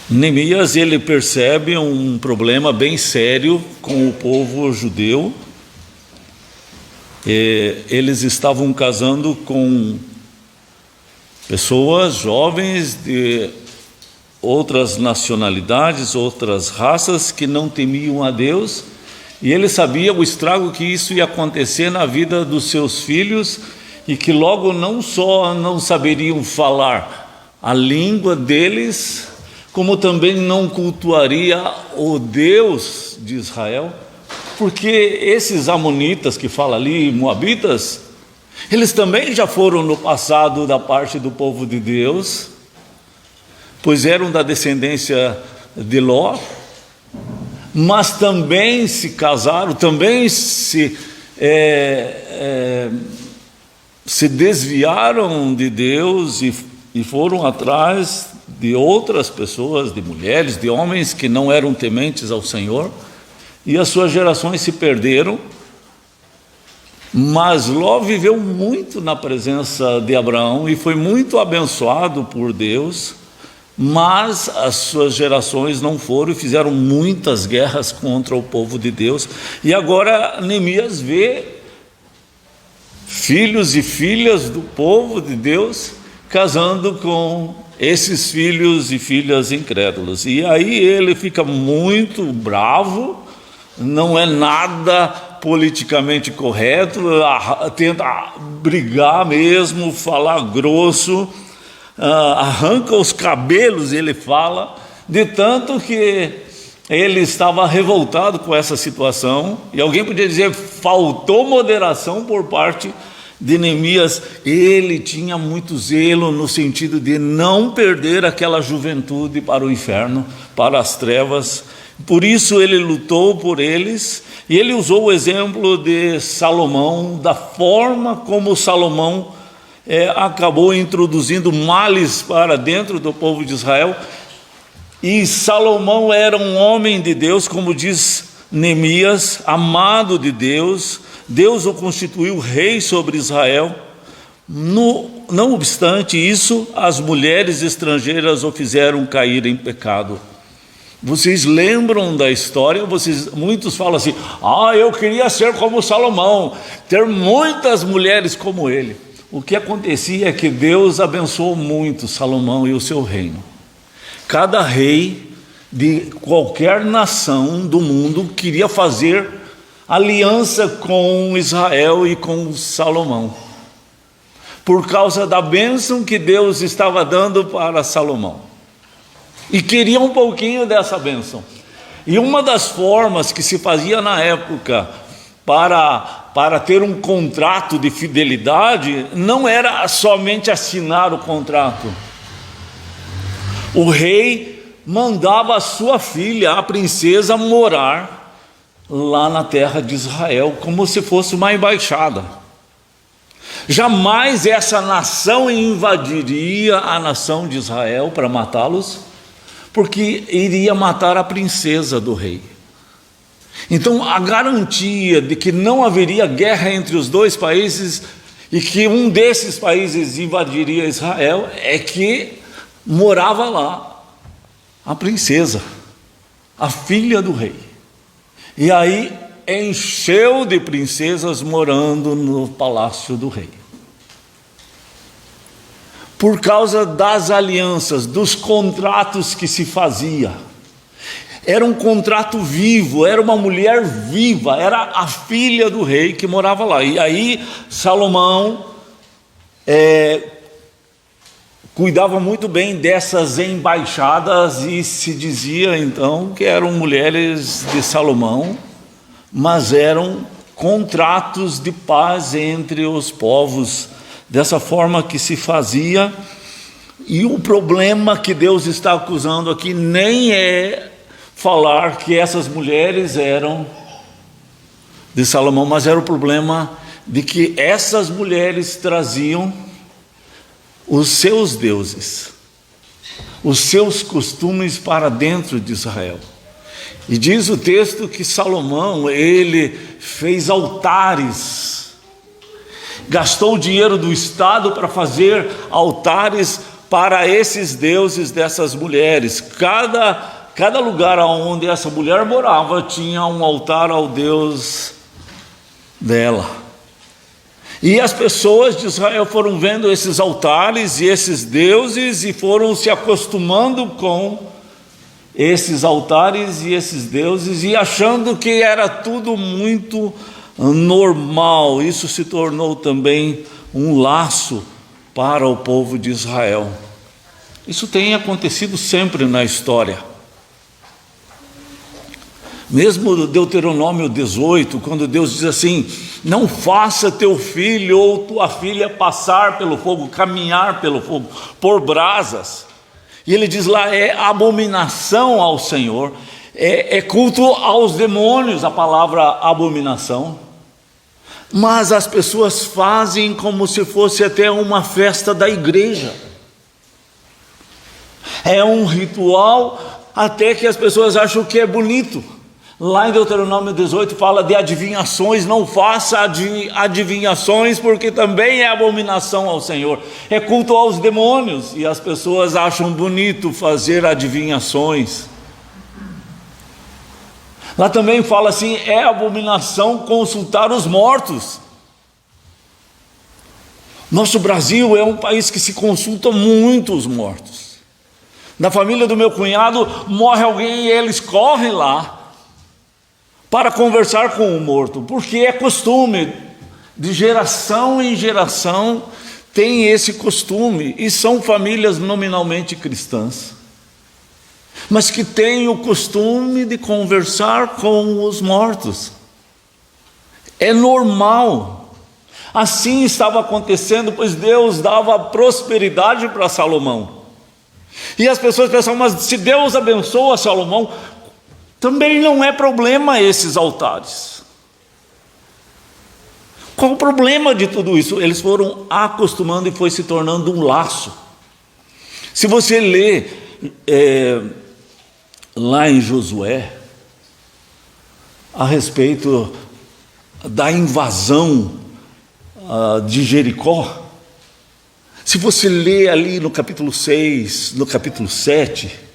Neemias, ele percebe um problema bem sério com o povo judeu. Eles estavam casando com pessoas jovens de outras nacionalidades, outras raças que não temiam a Deus, e ele sabia o estrago que isso ia acontecer na vida dos seus filhos, e que logo não só não saberiam falar a língua deles, como também não cultuaria o Deus de Israel, porque esses amonitas que fala ali, moabitas, eles também já foram no passado da parte do povo de Deus, pois eram da descendência de Ló, mas também se casaram, também se desviaram de Deus e foram atrás de outras pessoas, de mulheres, de homens que não eram tementes ao Senhor, e as suas gerações se perderam. Mas Ló viveu muito na presença de Abraão e foi muito abençoado por Deus, mas as suas gerações não foram e fizeram muitas guerras contra o povo de Deus. E agora Neemias vê filhos e filhas do povo de Deus casando com esses filhos e filhas incrédulos, e aí ele fica muito bravo, não é nada politicamente correto, tenta brigar mesmo, falar grosso, arranca os cabelos, ele fala, de tanto que ele estava revoltado com essa situação. E alguém podia dizer, faltou moderação por parte de Neemias. Ele tinha muito zelo no sentido de não perder aquela juventude para o inferno, para as trevas. Por isso ele lutou por eles, e ele usou o exemplo de Salomão, da forma como Salomão acabou introduzindo males para dentro do povo de Israel. E Salomão era um homem de Deus, como diz Neemias, amado de Deus. Deus o constituiu rei sobre Israel. Não obstante isso, as mulheres estrangeiras o fizeram cair em pecado. Vocês lembram da história? Muitos falam assim, eu queria ser como Salomão, ter muitas mulheres como ele. O que acontecia é que Deus abençoou muito Salomão e o seu reino. Cada rei de qualquer nação do mundo queria fazer aliança com Israel e com Salomão, por causa da bênção que Deus estava dando para Salomão, e queria um pouquinho dessa bênção. E uma das formas que se fazia na época para ter um contrato de fidelidade não era somente assinar o contrato. O rei mandava a sua filha, a princesa, morar lá na terra de Israel, como se fosse uma embaixada. Jamais essa nação invadiria a nação de Israel para matá-los, porque iria matar a princesa do rei. Então a garantia de que não haveria guerra entre os dois países e que um desses países invadiria Israel é que morava lá a princesa, a filha do rei. E aí encheu de princesas morando no palácio do rei. Por causa das alianças, dos contratos que se fazia. Era um contrato vivo, era uma mulher viva, era a filha do rei que morava lá. E aí Salomão cuidava muito bem dessas embaixadas, e se dizia então que eram mulheres de Salomão, mas eram contratos de paz entre os povos, dessa forma que se fazia. E o problema que Deus está acusando aqui nem é falar que essas mulheres eram de Salomão, mas era o problema de que essas mulheres traziam os seus deuses, os seus costumes para dentro de Israel. E diz o texto que Salomão, ele fez altares, gastou o dinheiro do Estado para fazer altares para esses deuses dessas mulheres. Cada lugar onde essa mulher morava tinha um altar ao Deus dela. E as pessoas de Israel foram vendo esses altares e esses deuses e foram se acostumando com esses altares e esses deuses e achando que era tudo muito normal. Isso se tornou também um laço para o povo de Israel. Isso tem acontecido sempre na história. Mesmo Deuteronômio 18, quando Deus diz assim: não faça teu filho ou tua filha passar pelo fogo, caminhar pelo fogo, por brasas. E ele diz lá, é abominação ao Senhor, é culto aos demônios, a palavra abominação. Mas as pessoas fazem como se fosse até uma festa da igreja. É um ritual até que as pessoas acham que é bonito. Lá em Deuteronômio 18 fala de adivinhações. Não faça adivinhações, porque também é abominação ao Senhor. É culto aos demônios, e as pessoas acham bonito fazer adivinhações. Lá também fala assim, é abominação consultar os mortos. Nosso Brasil é um país que se consulta muito os mortos. Na família do meu cunhado morre alguém e eles correm lá para conversar com o morto, porque é costume, de geração em geração tem esse costume, e são famílias nominalmente cristãs, mas que têm o costume de conversar com os mortos. É normal. Assim estava acontecendo, pois Deus dava prosperidade para Salomão. E as pessoas pensam, mas se Deus abençoa Salomão, também não é problema esses altares. Qual o problema de tudo isso? Eles foram acostumando e foi se tornando um laço. Se você lê lá em Josué, a respeito da invasão de Jericó, se você lê ali no capítulo 6, no capítulo 7,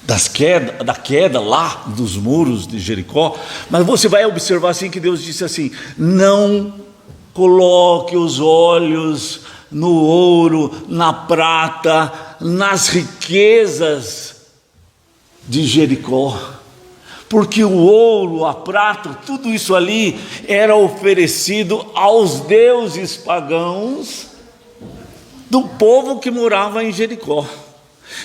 da queda lá dos muros de Jericó, mas você vai observar assim que Deus disse assim: não coloque os olhos no ouro, na prata, nas riquezas de Jericó, porque o ouro, a prata, tudo isso ali era oferecido aos deuses pagãos do povo que morava em Jericó.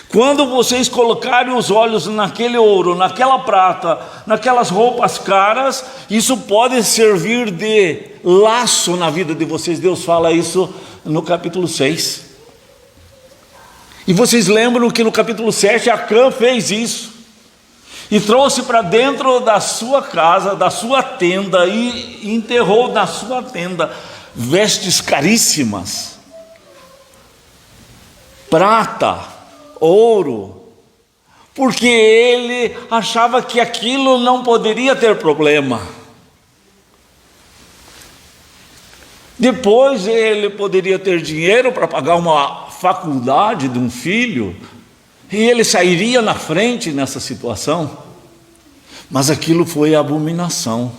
Quando vocês colocarem os olhos naquele ouro, naquela prata, naquelas roupas caras, isso pode servir de laço na vida de vocês. Deus fala isso no capítulo 6. E vocês lembram que no capítulo 7 Acã fez isso, e trouxe para dentro da sua casa, da sua tenda, e enterrou na sua tenda vestes caríssimas, prata, ouro, porque ele achava que aquilo não poderia ter problema. Depois ele poderia ter dinheiro para pagar uma faculdade de um filho, e ele sairia na frente nessa situação, mas aquilo foi abominação.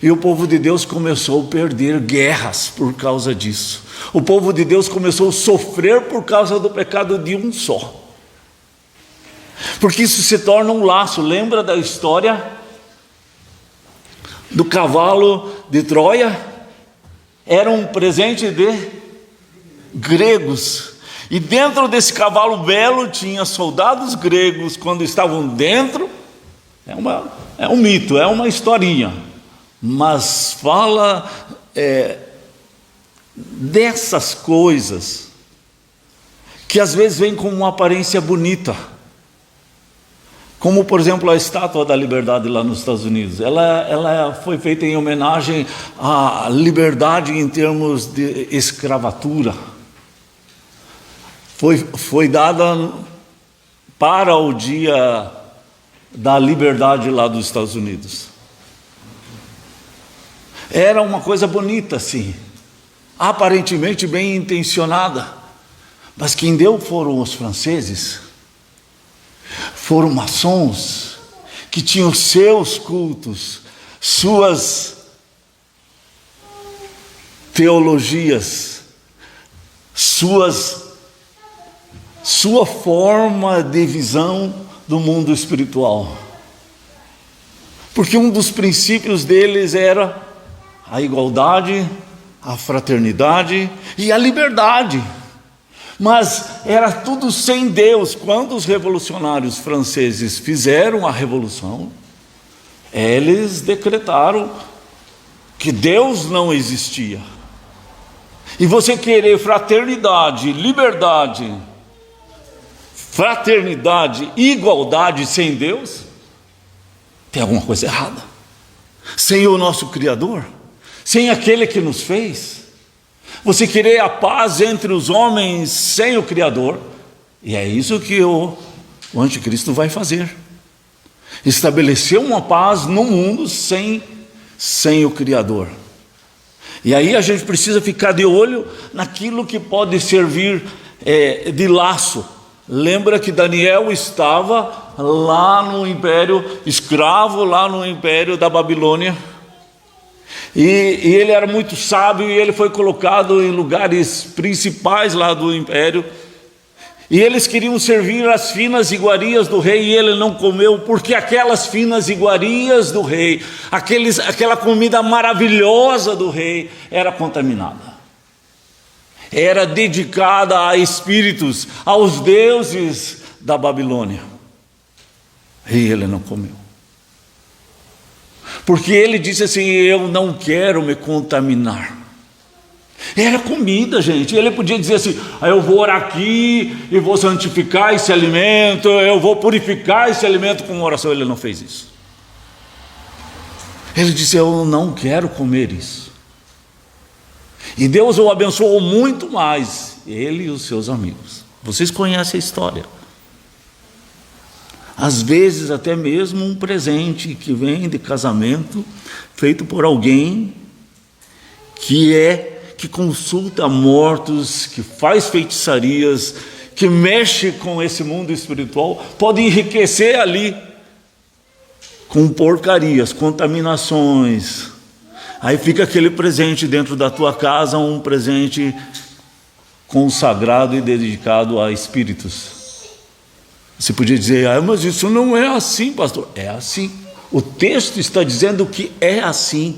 E o povo de Deus começou a perder guerras por causa disso. O povo de Deus começou a sofrer por causa do pecado de um só. Porque isso se torna um laço. Lembra da história do cavalo de Troia? Era um presente de gregos. E dentro desse cavalo belo tinha soldados gregos. Quando estavam dentro, é um mito, é uma historinha, mas fala dessas coisas que às vezes vêm com uma aparência bonita, como por exemplo a Estátua da Liberdade lá nos Estados Unidos. Ela foi feita em homenagem à liberdade em termos de escravatura. Foi dada para o dia da liberdade lá dos Estados Unidos. Era uma coisa bonita assim, aparentemente bem intencionada, Mas quem deu foram os franceses, foram maçons, que tinham seus cultos, suas teologias, sua forma de visão do mundo espiritual. Porque um dos princípios deles era a igualdade, a fraternidade e a liberdade. Mas era tudo sem Deus. Quando os revolucionários franceses fizeram a revolução, eles decretaram que Deus não existia. E você querer fraternidade, liberdade, fraternidade, igualdade sem Deus, tem alguma coisa errada. Sem o nosso Criador, sem aquele que nos fez. Você querer a paz entre os homens sem o Criador, e é isso que o anticristo vai fazer. Estabelecer uma paz no mundo sem o Criador. E aí a gente precisa ficar de olho naquilo que pode servir de laço. Lembra que Daniel estava lá no império, escravo lá no império da Babilônia, e ele era muito sábio, e ele foi colocado em lugares principais lá do império, e eles queriam servir as finas iguarias do rei, e ele não comeu, porque aquelas finas iguarias do rei, aquela comida maravilhosa do rei, era contaminada. Era dedicada a espíritos, aos deuses da Babilônia. E ele não comeu. Porque ele disse assim: eu não quero me contaminar. Era comida, gente. Ele podia dizer assim: eu vou orar aqui e vou santificar esse alimento, eu vou purificar esse alimento com oração. Ele não fez isso. Ele disse: eu não quero comer isso. E Deus o abençoou muito mais, ele e os seus amigos. Vocês conhecem a história. Às vezes até mesmo um presente que vem de casamento, feito por alguém que consulta mortos, que faz feitiçarias, que mexe com esse mundo espiritual, pode enriquecer ali com porcarias, contaminações. Aí fica aquele presente dentro da tua casa, um presente consagrado e dedicado a espíritos. Você podia dizer: mas isso não é assim, pastor. É assim. O texto está dizendo que é assim.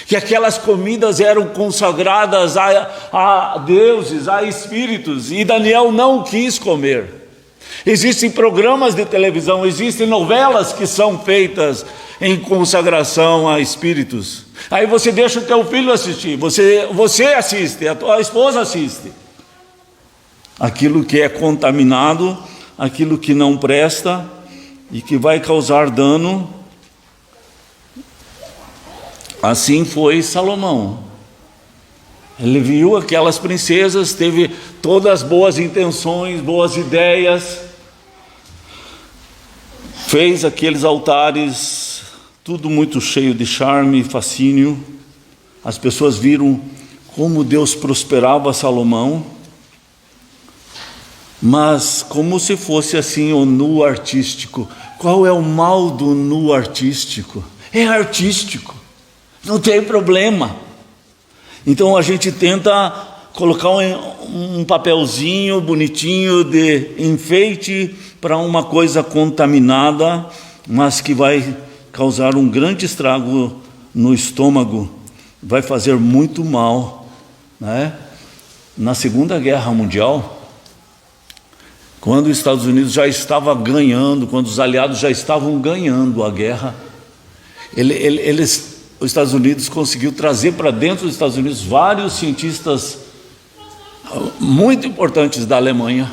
Que aquelas comidas eram consagradas a deuses, a espíritos, e Daniel não quis comer. Existem programas de televisão, existem novelas que são feitas em consagração a espíritos. Aí você deixa o teu filho assistir, você assiste, a tua esposa assiste. Aquilo que é contaminado, aquilo que não presta e que vai causar dano. Assim foi Salomão. Ele viu aquelas princesas, teve todas as boas intenções, boas ideias, fez aqueles altares, tudo muito cheio de charme e fascínio. As pessoas viram como Deus prosperava Salomão, mas como se fosse assim o nu artístico. Qual é o mal do nu artístico? É artístico, não tem problema. Então a gente tenta colocar um papelzinho bonitinho de enfeite para uma coisa contaminada, mas que vai causar um grande estrago no estômago, vai fazer muito mal, né? Na Segunda Guerra Mundial, quando os Estados Unidos já estava ganhando, quando os aliados já estavam ganhando a guerra, os Estados Unidos conseguiu trazer para dentro dos Estados Unidos vários cientistas muito importantes da Alemanha,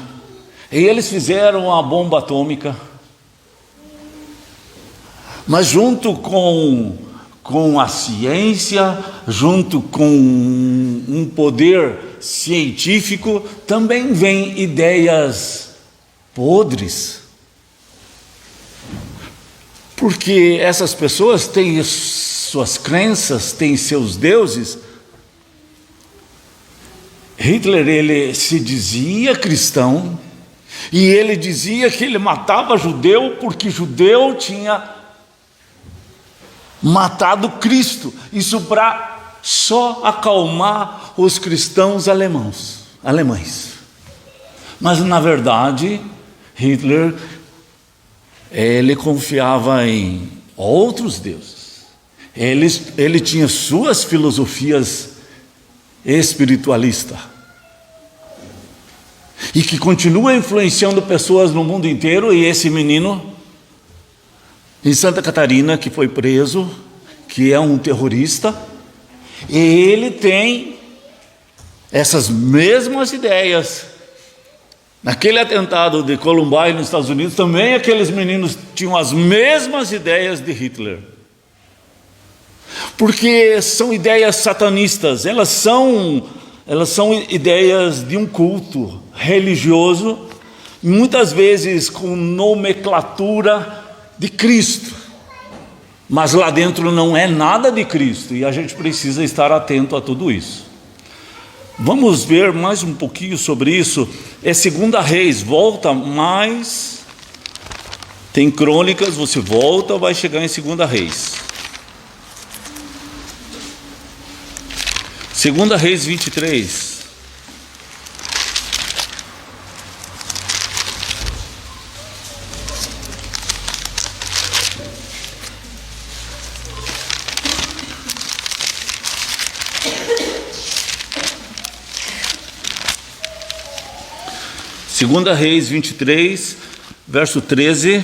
e eles fizeram a bomba atômica. Mas junto com a ciência, junto com um poder científico, também vem ideias podres. Porque essas pessoas têm suas crenças, têm seus deuses. Hitler, ele se dizia cristão, e ele dizia que ele matava judeu porque judeu tinha matado Cristo. Isso para só acalmar os cristãos alemães. Mas na verdade, Hitler, ele confiava em outros deuses. Ele tinha suas filosofias espiritualistas, e que continua influenciando pessoas no mundo inteiro. E esse menino em Santa Catarina, que foi preso, que é um terrorista, e ele tem essas mesmas ideias. Naquele atentado de Columbine nos Estados Unidos, também aqueles meninos tinham as mesmas ideias de Hitler, porque são ideias satanistas. Elas são ideias de um culto religioso, muitas vezes com nomenclatura de Cristo, mas lá dentro não é nada de Cristo, e a gente precisa estar atento a tudo isso. Vamos ver mais um pouquinho sobre isso. É 2 Reis, volta mais, tem Crônicas, você volta, vai chegar em 2 Reis. 2 Reis 23. Segunda Reis 23, verso 13.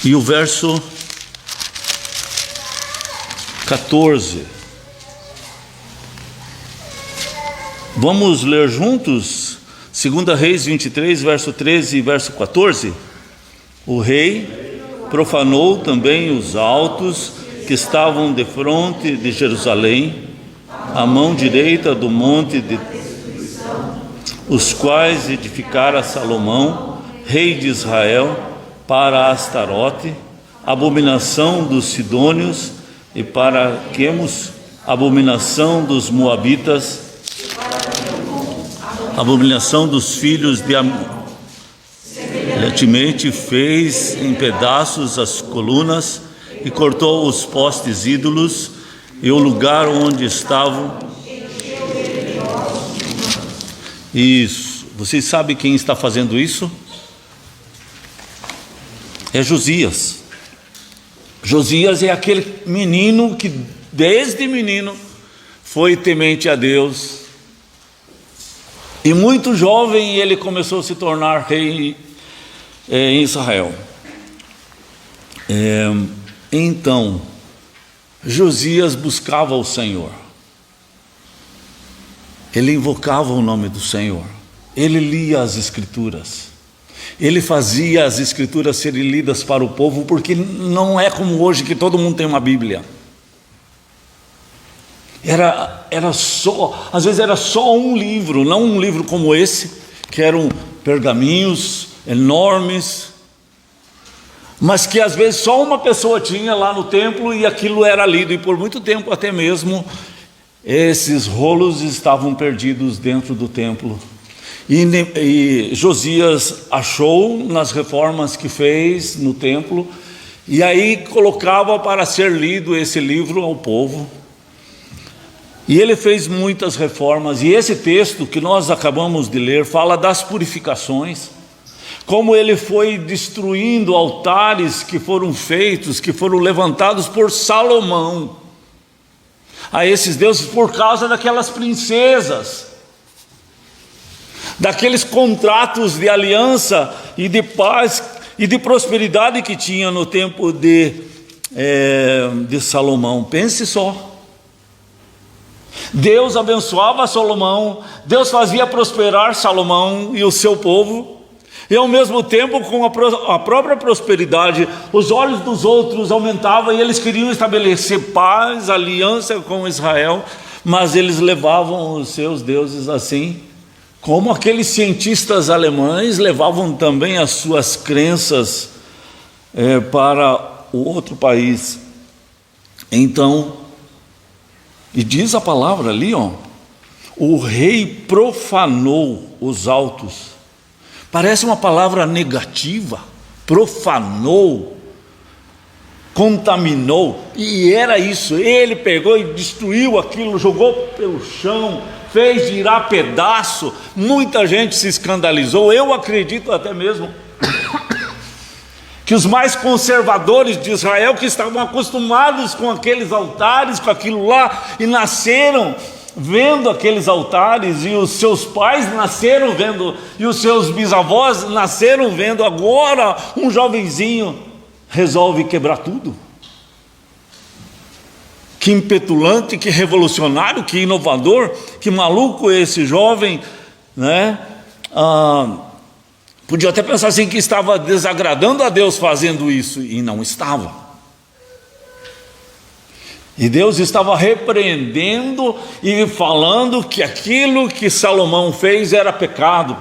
E o verso 14. Vamos ler juntos? 2 Reis 23, verso 13 e verso 14. O rei profanou também os altos que estavam defronte de Jerusalém, a mão direita do monte os quais edificara Salomão, rei de Israel, para Astarote, abominação dos sidônios, e para Quemos, abominação dos moabitas, abominação dos filhos de Amon. Semelhantemente fez em pedaços as colunas e cortou os postes ídolos, e o lugar onde estavam. Isso. Vocês sabem quem está fazendo isso? É Josias. Josias é aquele menino que desde menino foi temente a Deus, e muito jovem ele começou a se tornar rei em Israel. Então Josias buscava o Senhor, ele invocava o nome do Senhor, ele lia as Escrituras, ele fazia as Escrituras serem lidas para o povo, porque não é como hoje que todo mundo tem uma Bíblia. Era só, às vezes era só um livro, não um livro como esse, que eram pergaminhos enormes, mas que às vezes só uma pessoa tinha lá no templo, e aquilo era lido, e por muito tempo até mesmo esses rolos estavam perdidos dentro do templo. E Josias achou nas reformas que fez no templo, e aí colocava para ser lido esse livro ao povo. E ele fez muitas reformas, e esse texto que nós acabamos de ler fala das purificações, como ele foi destruindo altares que foram feitos, que foram levantados por Salomão a esses deuses, por causa daquelas princesas, daqueles contratos de aliança e de paz e de prosperidade que tinha no tempo de Salomão. Pense só, Deus abençoava Salomão, Deus fazia prosperar Salomão e o seu povo, e ao mesmo tempo, com a própria prosperidade, os olhos dos outros aumentavam, e eles queriam estabelecer paz, aliança com Israel, mas eles levavam os seus deuses assim, como aqueles cientistas alemães levavam também as suas crenças para o outro país. Então, e diz a palavra ali, ó, o rei profanou os altos. Parece uma palavra negativa. Profanou, contaminou, e era isso. Ele pegou e destruiu aquilo, jogou pelo chão, fez virar pedaço. Muita gente se escandalizou. Eu acredito até mesmo que os mais conservadores de Israel, que estavam acostumados com aqueles altares, com aquilo lá, e nasceram vendo aqueles altares, e os seus pais nasceram vendo, e os seus bisavós nasceram vendo, agora um jovenzinho resolve quebrar tudo. Que impetulante, que revolucionário, que inovador, que maluco esse jovem, né? Podia até pensar assim que estava desagradando a Deus fazendo isso, e não estava. E Deus estava repreendendo e falando que aquilo que Salomão fez era pecado.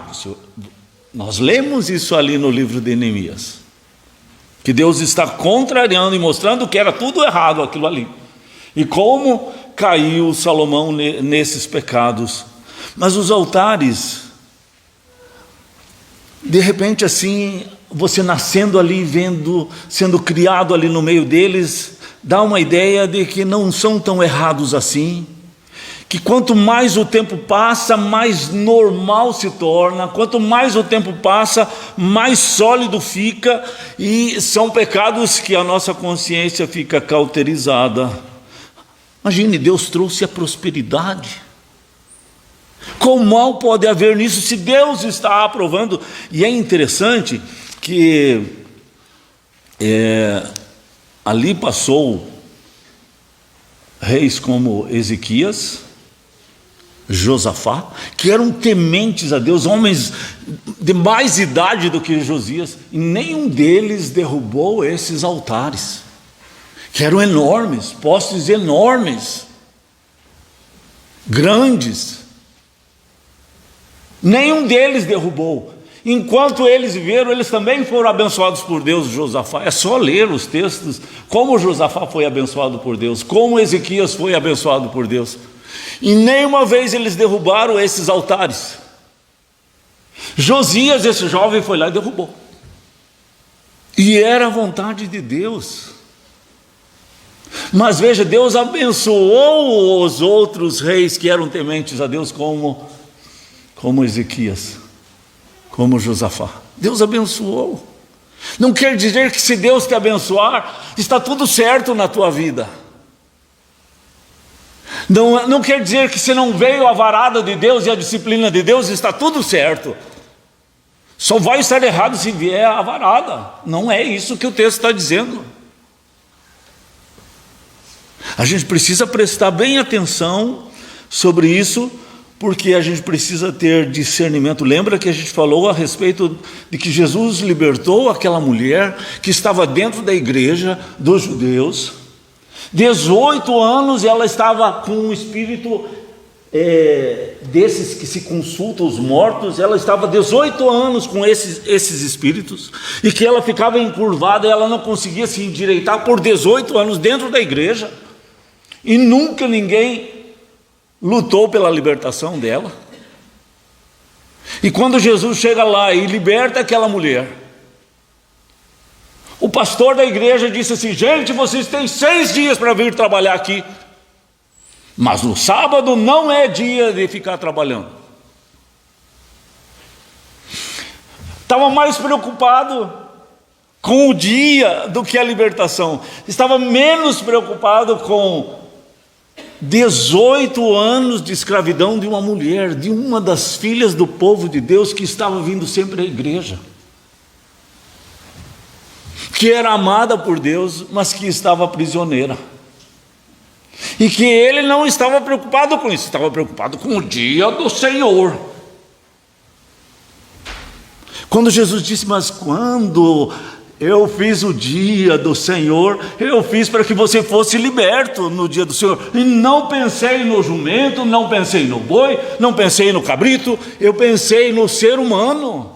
Nós lemos isso ali no livro de Neemias, que Deus está contrariando e mostrando que era tudo errado aquilo ali, e como caiu Salomão nesses pecados. Mas os altares, de repente assim, você nascendo ali, vendo, sendo criado ali no meio deles, dá uma ideia de que não são tão errados assim, que quanto mais o tempo passa, mais normal se torna, quanto mais o tempo passa, mais sólido fica, e são pecados que a nossa consciência fica cauterizada. Imagine, Deus trouxe a prosperidade. Qual mal pode haver nisso se Deus está aprovando? E é interessante que ali passou reis como Ezequias, Josafá, que eram tementes a Deus, homens de mais idade do que Josias, e nenhum deles derrubou esses altares, que eram enormes, postes enormes, grandes. Nenhum deles derrubou. Enquanto eles viveram, eles também foram abençoados por Deus. Josafá, é só ler os textos, como Josafá foi abençoado por Deus, como Ezequias foi abençoado por Deus, e nenhuma vez eles derrubaram esses altares. Josias, esse jovem, foi lá e derrubou, e era a vontade de Deus. Mas veja, Deus abençoou os outros reis que eram tementes a Deus, como Ezequias, como Josafá. Deus abençoou. Não quer dizer que se Deus te abençoar, está tudo certo na tua vida. Não quer dizer que se não veio a varada de Deus e a disciplina de Deus, está tudo certo. Só vai estar errado se vier a varada. Não é isso que o texto está dizendo. A gente precisa prestar bem atenção sobre isso, porque a gente precisa ter discernimento. Lembra que a gente falou a respeito de que Jesus libertou aquela mulher que estava dentro da igreja dos judeus, 18 anos ela estava com um espírito desses que se consultam os mortos. Ela estava 18 anos com esses espíritos, e que ela ficava encurvada, ela não conseguia se endireitar por 18 anos dentro da igreja, e nunca ninguém lutou pela libertação dela. E quando Jesus chega lá e liberta aquela mulher, o pastor da igreja disse assim: gente, vocês têm 6 dias para vir trabalhar aqui, mas no sábado não é dia de ficar trabalhando. Estava mais preocupado com o dia do que a libertação. Estava menos preocupado com 18 anos de escravidão de uma mulher, de uma das filhas do povo de Deus, que estava vindo sempre à igreja, que era amada por Deus, mas que estava prisioneira, e que ele não estava preocupado com isso, estava preocupado com o dia do Senhor. Quando Jesus disse: mas quando eu fiz o dia do Senhor, eu fiz para que você fosse liberto no dia do Senhor, e não pensei no jumento, não pensei no boi, não pensei no cabrito, eu pensei no ser humano.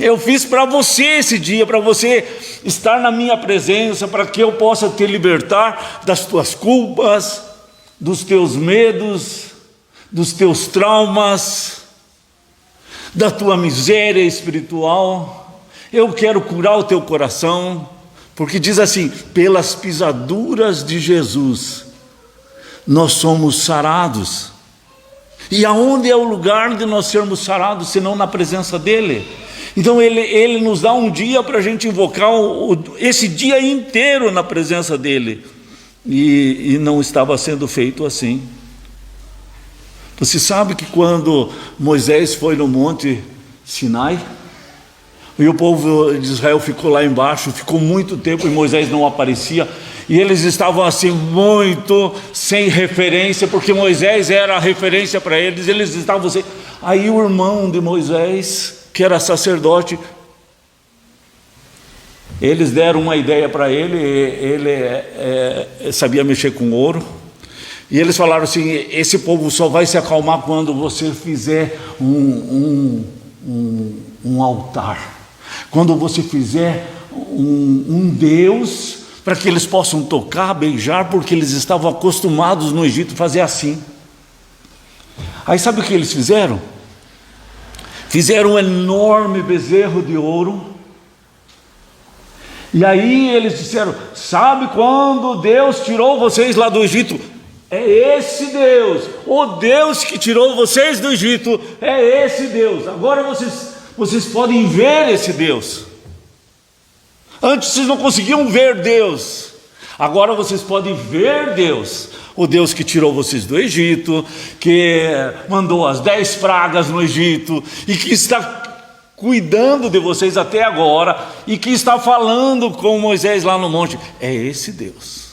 Eu fiz para você esse dia, para você estar na minha presença, para que eu possa te libertar das tuas culpas, dos teus medos, dos teus traumas, da tua miséria espiritual. Eu quero curar o teu coração, porque diz assim: pelas pisaduras de Jesus nós somos sarados. E aonde é o lugar de nós sermos sarados, senão na presença dEle? Então Ele nos dá um dia para a gente invocar esse dia inteiro na presença dEle. E não estava sendo feito assim. Você sabe que quando Moisés foi no Monte Sinai, e o povo de Israel ficou lá embaixo, ficou muito tempo e Moisés não aparecia, e eles estavam assim muito sem referência, porque Moisés era a referência para eles, eles estavam assim. Aí o irmão de Moisés, que era sacerdote, eles deram uma ideia para ele, ele sabia mexer com ouro, e eles falaram assim: esse povo só vai se acalmar quando você fizer um altar, quando você fizer um Deus, para que eles possam tocar, beijar, porque eles estavam acostumados no Egito fazer assim. Aí sabe o que eles fizeram? Fizeram um enorme bezerro de ouro, e aí eles disseram: sabe quando Deus tirou vocês lá do Egito? É esse Deus, o Deus que tirou vocês do Egito, é esse Deus. Agora vocês podem ver esse Deus. Antes vocês não conseguiam ver Deus, agora vocês podem ver Deus. O Deus que tirou vocês do Egito, que mandou as 10 pragas no Egito, e que está cuidando de vocês até agora, e que está falando com Moisés lá no monte. É esse Deus.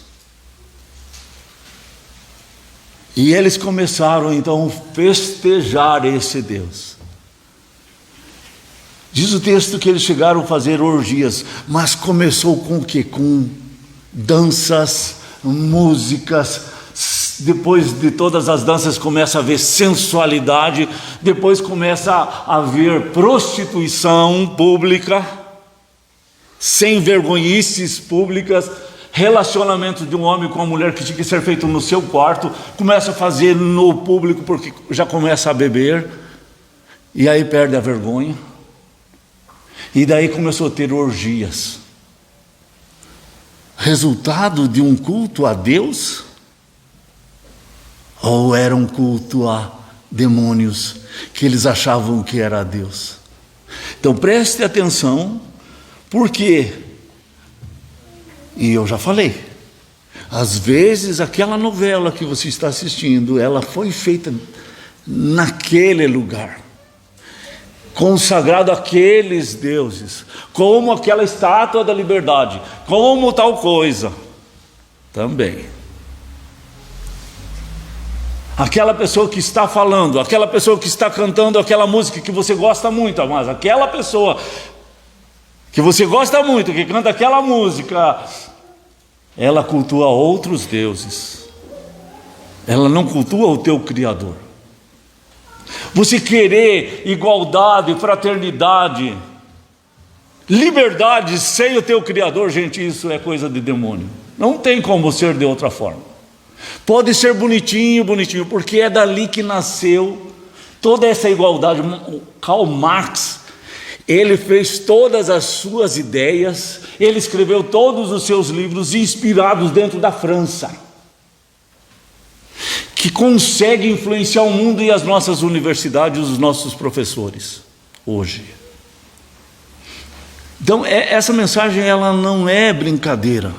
E eles começaram então a festejar esse Deus. Diz o texto que eles chegaram a fazer orgias, mas começou com o quê? Com danças, músicas. Depois de todas as danças começa a haver sensualidade, depois começa a haver prostituição pública, sem vergonhices públicas, relacionamento de um homem com uma mulher que tinha que ser feito no seu quarto, começa a fazer no público, porque já começa a beber, e aí perde a vergonha. E daí começou a ter orgias. Resultado de um culto a Deus? Ou era um culto a demônios que eles achavam que era Deus? Então preste atenção, porque, e eu já falei, às vezes aquela novela que você está assistindo, ela foi feita naquele lugar, consagrado àqueles deuses, como aquela estátua da liberdade, como tal coisa, também. Aquela pessoa que está falando, aquela pessoa que está cantando aquela música que você gosta muito, mas aquela pessoa que você gosta muito, que canta aquela música, ela cultua outros deuses, ela não cultua o teu Criador. Você querer igualdade, fraternidade, liberdade sem o teu Criador, gente, isso é coisa de demônio. Não tem como ser de outra forma. Pode ser bonitinho, bonitinho, porque é dali que nasceu toda essa igualdade. Karl Marx, ele fez todas as suas ideias, ele escreveu todos os seus livros inspirados dentro da França, que consegue influenciar o mundo e as nossas universidades, os nossos professores, hoje. Então, essa mensagem, ela não é brincadeira.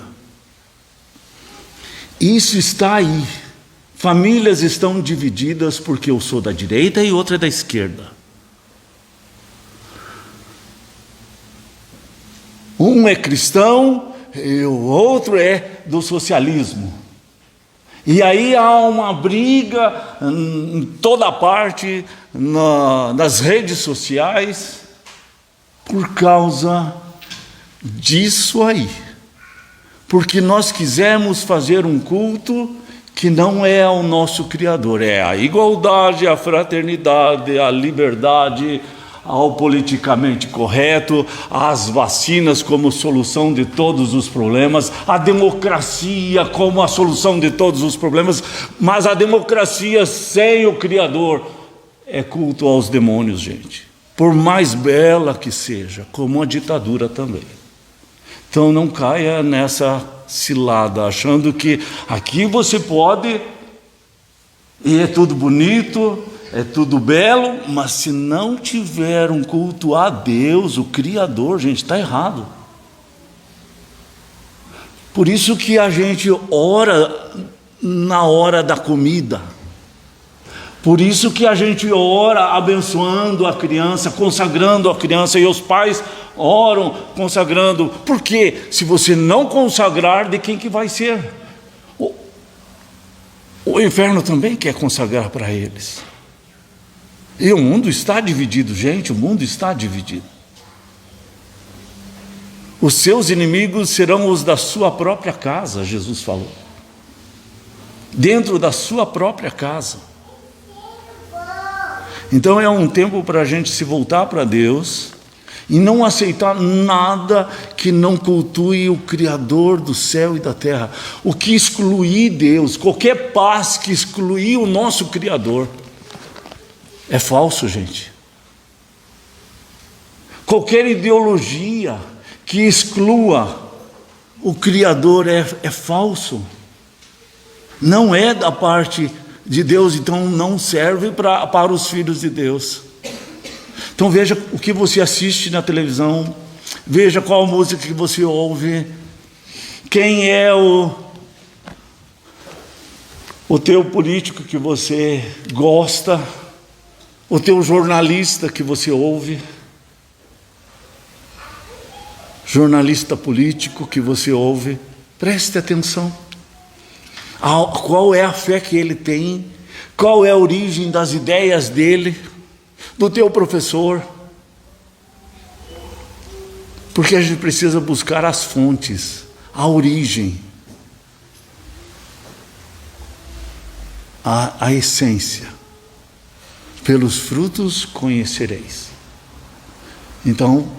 Isso está aí. Famílias estão divididas porque eu sou da direita e outra é da esquerda. Um é cristão e o outro é do socialismo. E aí há uma briga em toda parte, nas redes sociais, por causa disso aí. Porque nós quisemos fazer um culto que não é ao nosso Criador, é a igualdade, a fraternidade, a liberdade, ao politicamente correto, às vacinas como solução de todos os problemas, a democracia como a solução de todos os problemas, mas a democracia sem o Criador é culto aos demônios, gente. Por mais bela que seja, como a ditadura também. Então não caia nessa cilada, achando que aqui você pode, e é tudo bonito, é tudo belo, mas se não tiver um culto a Deus, o Criador, gente, está errado. Por isso que a gente ora na hora da comida. Por isso que a gente ora abençoando a criança, consagrando a criança, e os pais oram consagrando. Porque se você não consagrar, de quem que vai ser? O inferno também quer consagrar para eles. E o mundo está dividido, gente, o mundo está dividido. Os seus inimigos serão os da sua própria casa, Jesus falou. Dentro da sua própria casa. Então é um tempo para a gente se voltar para Deus e não aceitar nada que não cultue o Criador do céu e da terra. O que excluir Deus, qualquer paz que excluir o nosso Criador, é falso, gente. Qualquer ideologia que exclua o Criador é falso. Não é da parte de Deus, então não serve para os filhos de Deus. Então veja o que você assiste na televisão, veja qual música que você ouve, quem é o teu político que você gosta, o teu jornalista que você ouve, jornalista político que você ouve, preste atenção. Qual é a fé que ele tem? Qual é a origem das ideias dele? Do teu professor? Porque a gente precisa buscar as fontes, a origem, a essência. Pelos frutos conhecereis. Então,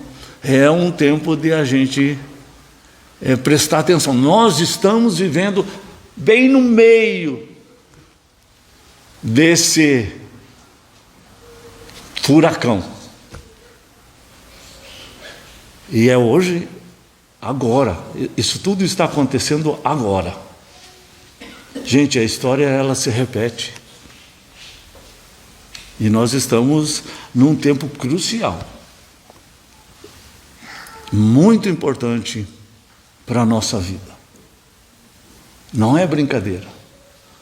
é um tempo de a gente prestar atenção. Nós estamos vivendo bem no meio desse furacão. E é hoje, agora. Isso tudo está acontecendo agora. Gente, a história ela se repete. E nós estamos num tempo crucial. Muito importante para a nossa vida. Não é brincadeira,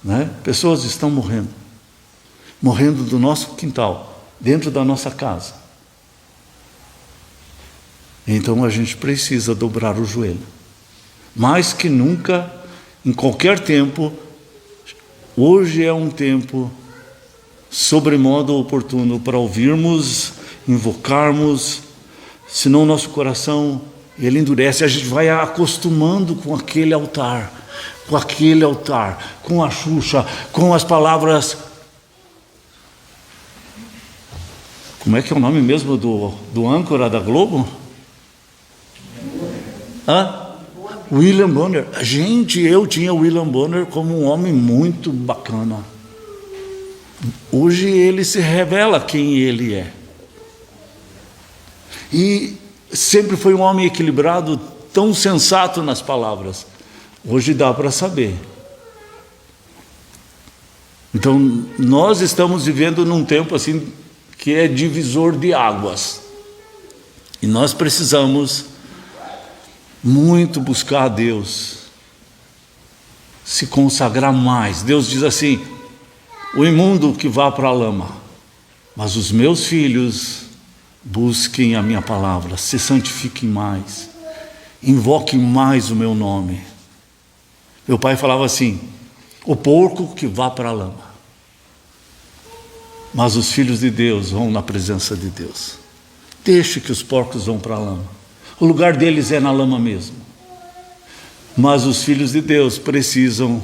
né? Pessoas estão morrendo do nosso quintal, dentro da nossa casa. Então a gente precisa dobrar o joelho. Mais que nunca, em qualquer tempo, hoje é um tempo sobremodo oportuno para ouvirmos, invocarmos, senão nosso coração ele endurece, a gente vai acostumando com aquele altar, com a Xuxa, com as palavras. Como é que é o nome mesmo do âncora da Globo? William Bonner. Gente, eu tinha o William Bonner como um homem muito bacana. Hoje ele se revela quem ele é. E sempre foi um homem equilibrado, tão sensato nas palavras. Hoje dá para saber. Então, nós estamos vivendo num tempo assim que é divisor de águas. E nós precisamos muito buscar a Deus, se consagrar mais. Deus diz assim: o imundo que vá para a lama, mas os meus filhos busquem a minha palavra, se santifiquem mais, invoquem mais o meu nome. Meu pai falava assim: o porco que vá para a lama, mas os filhos de Deus vão na presença de Deus. Deixe que os porcos vão para a lama, o lugar deles é na lama mesmo. Mas os filhos de Deus precisam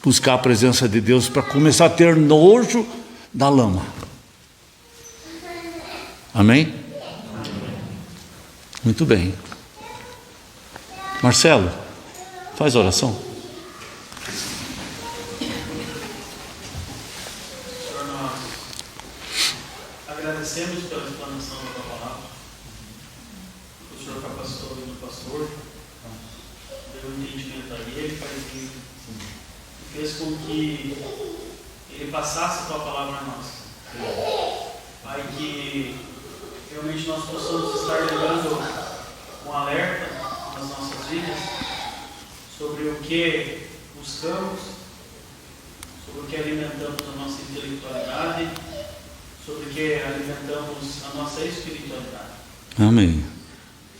buscar a presença de Deus para começar a ter nojo da lama. Amém? Muito bem. Marcelo, faz oração. Senhor, nós agradecemos pela explanação da tua palavra. O Senhor capacitou o pastor, deu entendimento a ele, Pai, e fez com que ele passasse a tua palavra a nós. Pai, que realmente nós possamos estar levando um alerta nas nossas vidas sobre o que buscamos, sobre o que alimentamos a nossa intelectualidade, sobre o que alimentamos a nossa espiritualidade. Amém.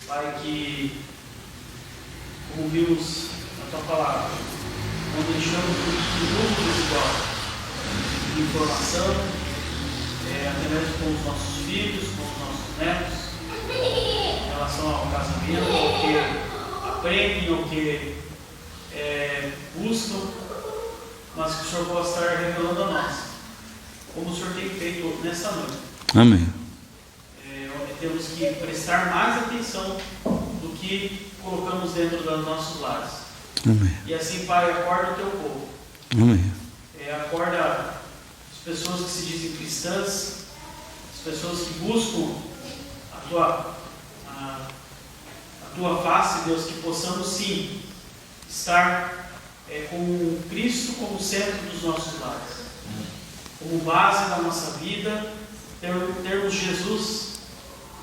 Pai, que, como vimos na tua palavra, não deixamos de mundo desigual de informação, até mesmo com os nossos filhos, com os nossos netos, em relação ao casamento, ao que aprendem, ao que buscam, mas que o Senhor possa estar revelando a nós, como o Senhor tem feito nessa noite. Amém. Temos que prestar mais atenção do que colocamos dentro dos nossos lares. Amém. E assim, Pai, acorda o teu povo. Amém. Acorda as pessoas que se dizem cristãs, as pessoas que buscam a tua face, Deus, que possamos sim estar com Cristo como centro dos nossos lares, como base da nossa vida, termos Jesus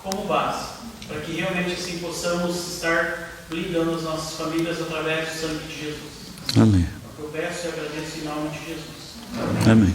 como base, para que realmente assim possamos estar blindando as nossas famílias através do sangue de Jesus. Amém. Eu peço e agradeço em nome de Jesus. Amém.